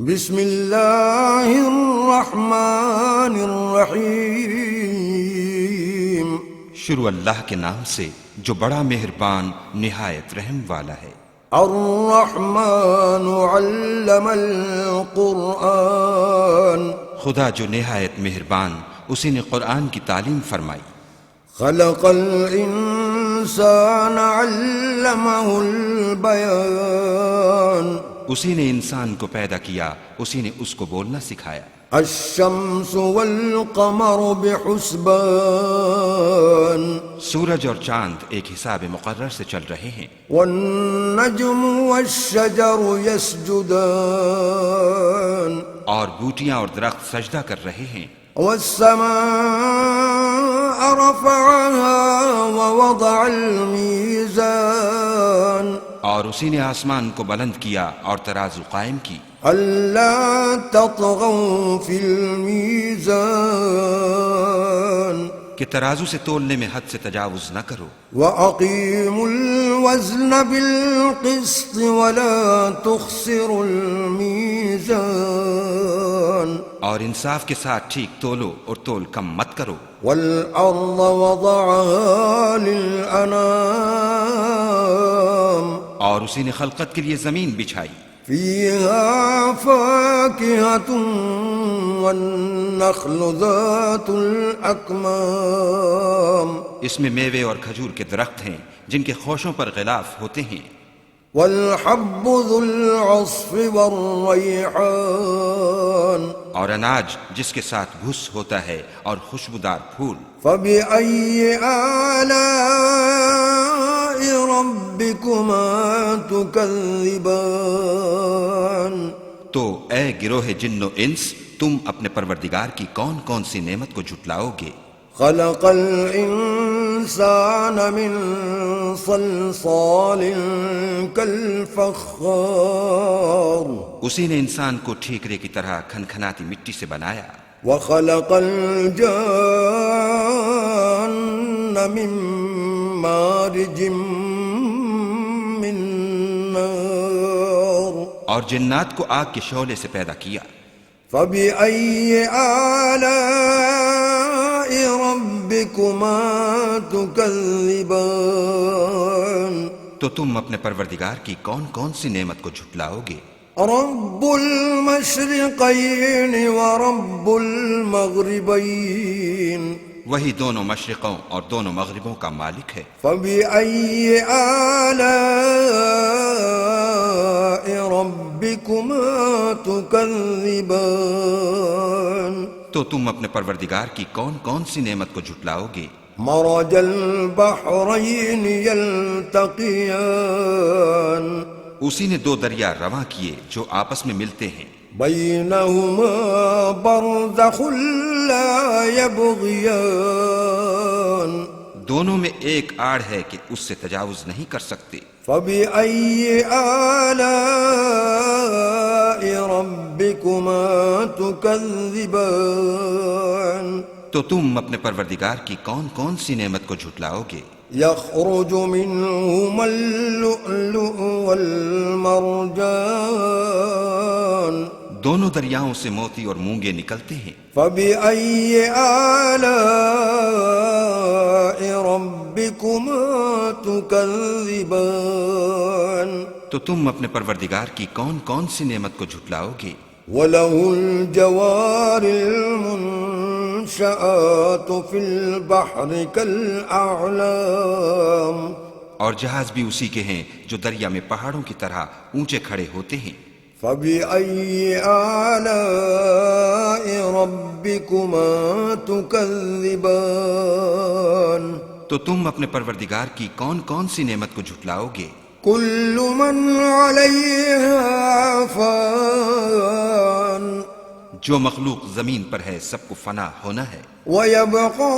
بسم اللہ الرحمن الرحیم۔ شروع اللہ کے نام سے جو بڑا مہربان نہایت رحم والا ہے۔ الرحمن علم القرآن، خدا جو نہایت مہربان اسی نے قرآن کی تعلیم فرمائی۔ خلق الانسان علمہ البیان، اسی نے انسان کو پیدا کیا، اسی نے اس کو بولنا سکھایا۔ الشمس والقمر بحسبان، سورج اور چاند ایک حساب مقرر سے چل رہے ہیں۔ والنجم والشجر يسجدان، اور بوٹیاں اور درخت سجدہ کر رہے ہیں۔ والسماء رفعها ووضع الميزان، اور اسی نے آسمان کو بلند کیا اور ترازو قائم کی۔ ألا تطغوا في الميزان، کہ ترازو سے تولنے میں حد سے تجاوز نہ کرو۔ وأقيموا الوزن بالقسط ولا تخسروا الميزان، اور انصاف کے ساتھ ٹھیک تولو اور تول کم مت کرو۔ والأرض وضعها للأنام، اور اسی نے خلقت کے لیے زمین بچھائی۔ فيها فاكهة والنخل ذات الأكمام، اس میں میوے اور کھجور کے درخت ہیں جن کے خوشوں پر غلاف ہوتے ہیں۔ والحب ذو العصف والريحان، اور اناج جس کے ساتھ بھس ہوتا ہے اور خوشبودار پھول۔ فبأي آلاء ربكما تكذبان، تو اے گروہ جن و انس، تم اپنے پروردگار کی کون کون سی نعمت کو جھٹلاؤ گے؟ خلق الإنسان من صلصال كالفخار، اسی نے انسان کو ٹھیکرے کی طرح کھنکھناتی مٹی سے بنایا۔ وخلق الجان من مارج من نار، اور جنات کو آگ کے شعلے سے پیدا کیا۔ فبأي آلاء ربكما تكذبان، تو تم اپنے پروردگار کی کون کون سی نعمت کو جھٹلاؤ گے؟ رب المشرقين ورب المغربين، وہی دونوں مشرقوں اور دونوں مغربوں کا مالک ہے۔ فبأي آلاء ربكما تكذبان، تو تم اپنے پروردگار کی کون کون سی نعمت کو جھٹلاؤ گے؟ مرج البحرين يلتقيان، اسی نے دو دریا رواں کیے جو آپس میں ملتے ہیں۔ بينهما برزخ لا يبغيان، دونوں میں ایک آڑ ہے کہ اس سے تجاوز نہیں کر سکتے۔ فبأي آلاء ربكما تكذبان، تو تم اپنے پروردگار کی کون کون سی نعمت کو جھٹلاؤ گے؟ يخرج منهما اللؤلؤ والمرجان، دونوں دریاؤں سے موتی اور مونگے نکلتے ہیں۔ فبأي آلاء ربكما تكذبان، تو تم اپنے پروردگار کی کون کون سی نعمت کو جھٹلاؤ گے؟ وله الجوار المنشآت في البحر كالأعلام، اور جہاز بھی اسی کے ہیں جو دریا میں پہاڑوں کی طرح اونچے کھڑے ہوتے ہیں۔ فبأي آلاء ربكما تكذبان، تو تم اپنے پروردگار کی کون کون سی نعمت کو جھٹلاؤ گے؟ كل من عليها فان، جو مخلوق زمین پر ہے سب کو فنا ہونا ہے۔ ويبقى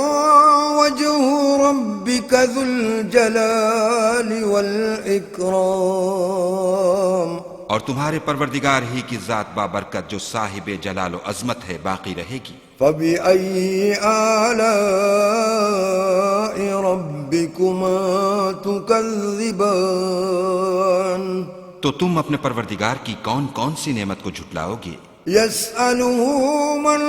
وجه ربك ذو الجلال والإكرام، اور تمہارے پروردگار ہی کی ذات بابرکت جو صاحب جلال و عظمت ہے باقی رہے گی۔ فبأي آلاء ربكما تكذبان، تو تم اپنے پروردگار کی کون کون سی نعمت کو جھٹلاؤ گے؟ يسأله من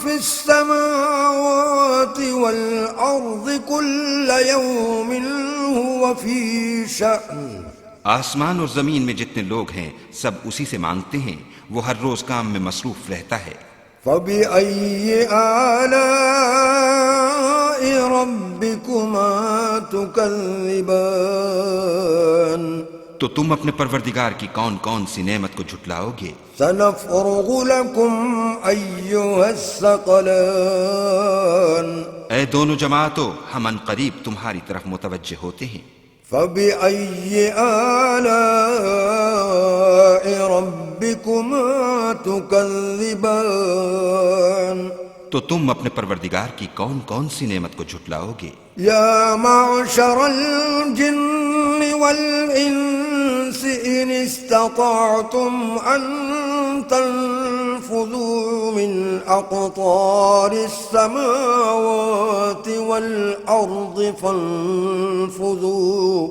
في السماوات والأرض كل يوم هو في شأن آسمان اور زمین میں جتنے لوگ ہیں سب اسی سے مانگتے ہیں، وہ ہر روز کام میں مصروف رہتا ہے۔ فبأي آلاء ربكما تكذبان تو تم اپنے پروردگار کی کون کون سی نعمت کو جھٹلاؤ گے؟ سنفرغ لكم أيها الثقلان اے دونوں جماعتوں، ہم ان قریب تمہاری طرف متوجہ ہوتے ہیں۔ فبأي آلاء ربكما تكذبان تو تم اپنے پروردگار کی کون کون سی نعمت کو جھٹلاؤ گے؟ يا معشر الجن والإنس إن استطعتم أن تنفذوا من أقطار السماوات والأرض فانفذوا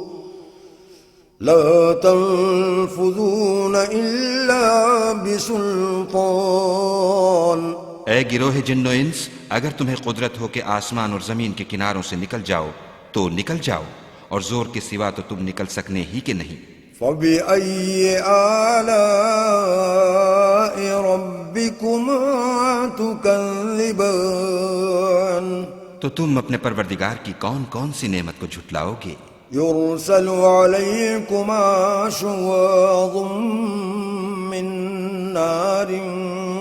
لا تنفذون إلا بسلطان۔ اے گروہ جن و انس، اگر تمہیں قدرت ہو کہ آسمان اور زمین کے کناروں سے نکل جاؤ تو نکل جاؤ، اور زور کے سوا تو تم نکل سکنے ہی کہ نہیں۔ فبأي آلاء ربكما تكذبان تو تم اپنے پروردگار کی کون کون سی نعمت کو جھٹلاؤ گے؟ يرسل عليكما شواظ من نار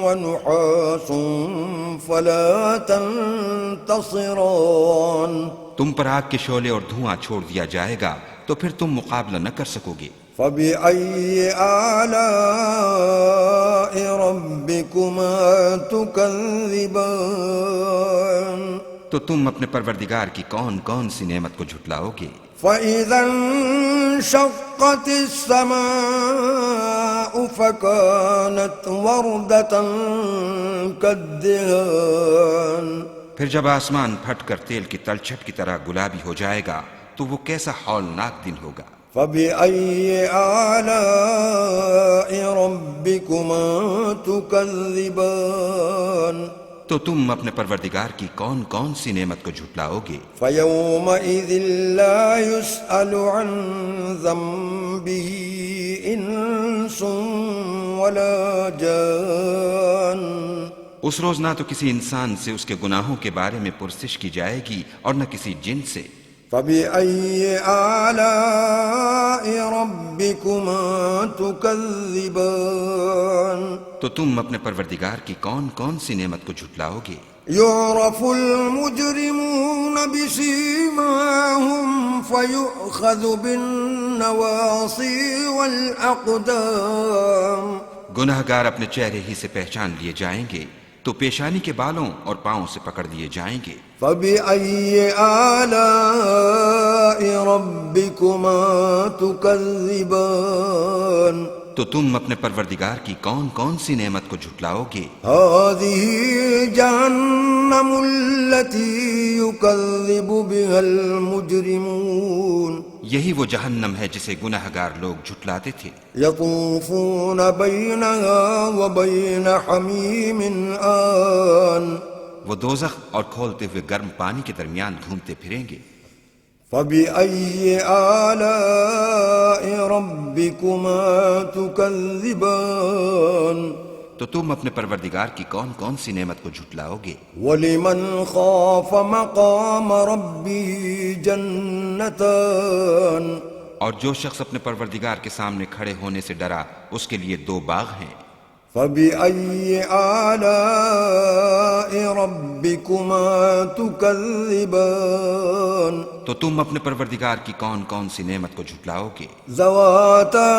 ونحاس فلا تنتصران تم پر آگ کے شعلے اور دھواں چھوڑ دیا جائے گا تو پھر تم مقابلہ نہ کر سکو گے۔ فبأي آلاء ربكما تكذبان تو تم اپنے پروردگار کی کون کون سی نعمت کو جھٹلاؤ گے؟ فإذا انشقت السماء فكانت وردة كالدهان پھر جب آسمان پھٹ کر تیل کی تلچھٹ کی طرح گلابی ہو جائے گا تو وہ کیسا ہولناک دن ہوگا۔ فبأي آلاء ربكما تكذبان تو تم اپنے پروردگار کی کون کون سی نعمت کو جھٹلاؤ گے؟ فيومئذ لا يسأل عن ذنبه إنس ولا جان اس روز نہ تو کسی انسان سے اس کے گناہوں کے بارے میں پرسش کی جائے گی اور نہ کسی جن سے۔ فبأي آلاء ربكما تكذبان تو تم اپنے پروردگار کی کون کون سی نعمت کو جھٹلاؤ گے؟ يعرف المجرمون بسيماهم فيؤخذ بالنواصي والأقدام گناہگار اپنے چہرے ہی سے پہچان لیے جائیں گے تو پیشانی کے بالوں اور پاؤں سے پکڑ لیے جائیں گے۔ فبأي آلاء ربكما تكذبان تو تم اپنے پروردگار کی کون کون سی نعمت کو جھٹلاؤ گے؟ هذه جهنم التي يكذب بها المجرمون یہی وہ جہنم ہے جسے گناہگار لوگ جھٹلاتے تھے۔ يطوفون بينها وبين حميم آن وہ دوزخ اور کھولتے ہوئے گرم پانی کے درمیان گھومتے پھریں گے۔ فبأي آلاء ربكما تكذبان تو تم اپنے پروردگار کی کون کون سی نعمت کو جھٹلاؤ گے؟ ولمن خاف مقام ربه جنتان اور جو شخص اپنے پروردگار کے سامنے کھڑے ہونے سے ڈرا اس کے لیے دو باغ ہیں۔ فبأي آلاء ربكما تكذبان تو تم اپنے پروردگار کی کون کون سی نعمت کو جھٹلاؤ گے؟ ذواتا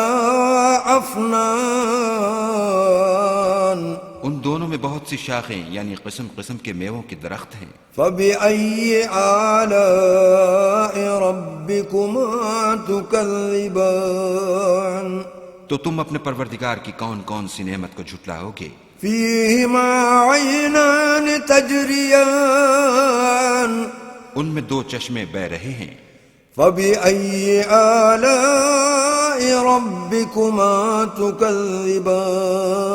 افنان ان دونوں میں بہت سی شاخیں یعنی قسم قسم کے میووں کے درخت ہیں۔ فبأي آلاء ربكما تكذبان تو تم اپنے پروردگار کی کون کون سی نعمت کو جھٹلاؤ گے؟ فيهما عينان تجريان ان میں دو چشمے بہ رہے ہیں۔ فبأي آلاء ربكما تكذبان